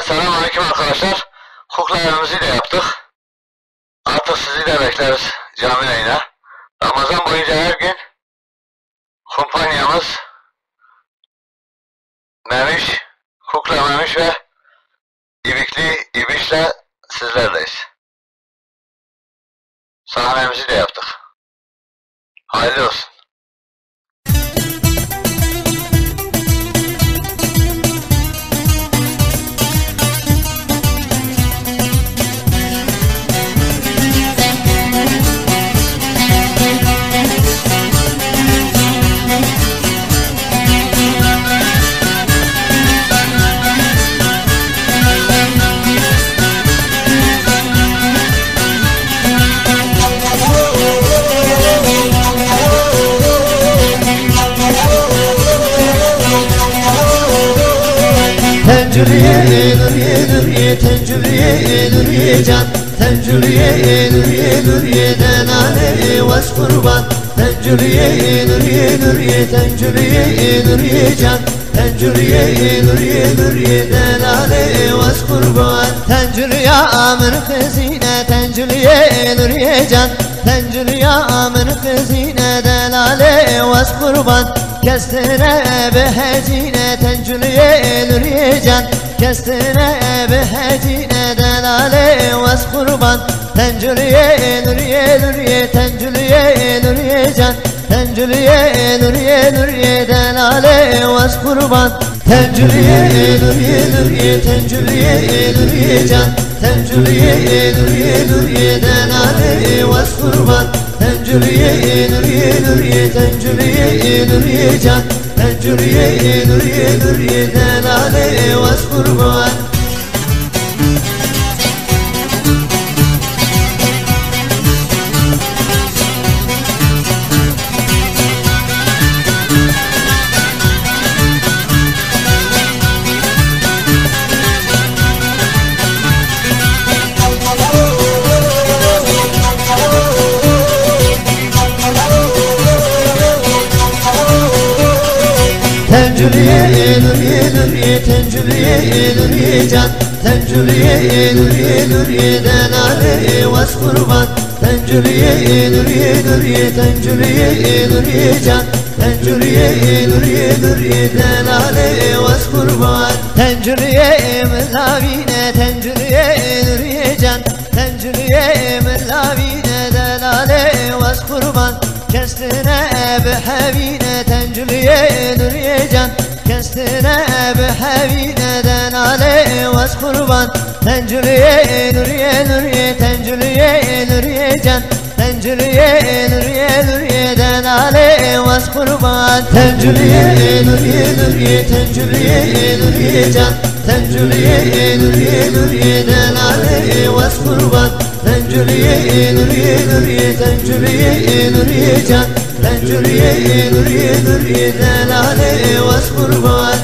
Selamünaleyküm arkadaşlar. Kukla evimizi de yaptık. Artık sizi de bekleriz canlı yayına. Ramazan boyunca her gün kumpanyamız Memiş, Kukla Memiş ve İbikli İbiş'le sizlerleyiz. Sahnemizi de yaptık. Hayırlı olsun. Tencürüye nuriye nuriye tencürüye nuriye can tencürüye nuriye nuriye denane vas kurban tencürüye nuriye nuriye tencürüye nuriye can tencürüye nuriye nuriye denane vas kurban tencürüye amir kızine tencürüye nuriye can tencürüye amir kızine delale vas kurban kestine behecine tencürüye nuriye can kestine behecine delale vas kurban tencürüye nuriye nuriye tencürüye nuriye can tencürüye nuriye nuriye delale vas kurban tencürüye nuriye nuriye tencürüye nuriye can tencürüye nuriye nuriye delale vas kurban tencürüye nuriye nuriye tencürüye nuriye can tencürüye nuriye nuriye delale vas kurban tencürüye nuriye nuriye tencürüye nuriye can tencürüye nuriye nuriye denale vas kurban tencürüye nuriye nuriye tencürüye nuriye can tencürüye nuriye nuriye delale vas kurban tencürüye mezavine tencürüye nuriye can tencürüye mezavine delale vas kurban kestine behevine tencürüye nuriye can kestine behevine denale vas kurban tencürüye nuriye nuriye tencürüye nuriye can tencürüye nuriye nuriye denale vas kurban tencürüye nuriye nuriye tencürüye nuriye can tencürüye nuriye nuriye denale vas kurban tencürüye nuriye nuriye tencürüye nuriye can tencürüye nuriye nuriye delale vas kurban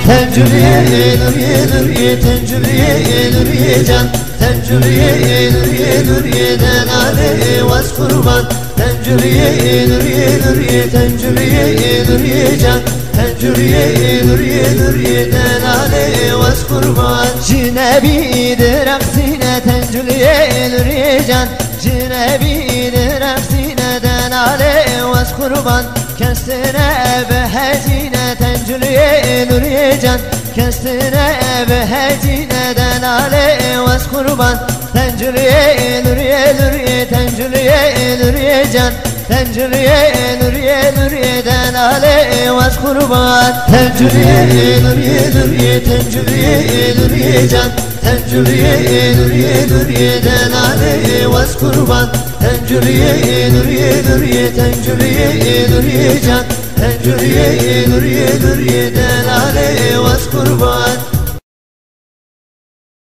tencürüye nuriye nuriye tencürüye nuriye can tencürüye nuriye nuriye denale vas kurban tencürüye nuriye nuriye tencürüye nuriye can tencürüye nuriye nuriye denale vas kurban cinebidir aksine tencürüye nuriye can cinebidir aksine denale vas kurban kestine behecine tencürüye nuriye can kestine behecine denale vas kurban tencürüye nuriye nuriye tencürüye nuriye can tencürüye nuriye nuriye denale vas kurban tencürüye nuriye nuriye tencürüye nuriye can tencürüye nuriye nuriye denale vas kurban tencürüye nuriye nuriye tencürüye nuriye can tencürüye nuriye nuriye delale vas kurban